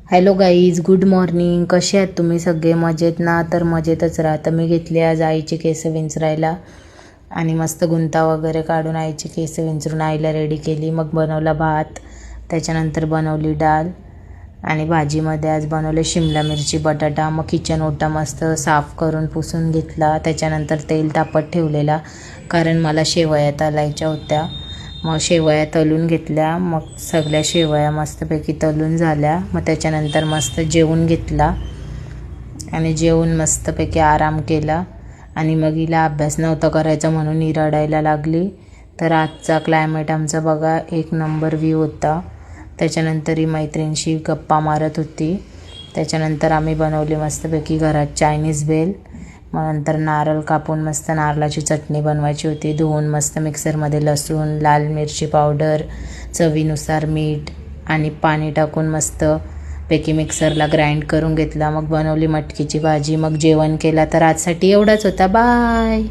Hello guys, good morning. कसे आहेत तुम्ही सगळे? मजेत ना? तर मजेतच राहतं. मी घेतली आज आईची केस विंचरायला आणि मस्त गुंता वगैरे काढून आईची केस विंचरून आईला रेडी केली. मग बनवला भात, त्याच्यानंतर बनवली डाळ आणि भाजीमध्ये आज बनवले शिमला मिरची बटाटा. मग किचन ओटा मस्त साफ करून पुसून घेतला. त्याच्यानंतर तेल तापत ठेवलेला कारण मला शेवया तळायच्या होत्या. मग शेवया तळून घेतल्या. मग सगळ्या शेवया मस्तपैकी तळून झाल्या. मग त्याच्यानंतर मस्त जेवून घेतला आणि जेवून मस्तपैकी आराम केला. आणि मग हिला अभ्यास नव्हता करायचा म्हणून ही रडायला लागली. तर आजचा क्लायमेट आमचा बघा, एक नंबर व्ह्यू होता. त्याच्यानंतर ही मैत्रिणीशी गप्पा मारत होती. त्याच्यानंतर आम्ही बनवली मस्तपैकी घरात चायनीज भेल. मग नंतर नारळ कापून मस्त नारळाची चटणी बनवायची होती. धुवून मस्त मिक्सरमध्ये लसूण, लाल मिरची पावडर, चवीनुसार मीठ आणि पाणी टाकून मस्तपैकी मिक्सरला ग्राइंड करून घेतला. मग बनवली मटकीची भाजी. मग जेवण केला. तर आजसाठी एवढाच होता. बाय.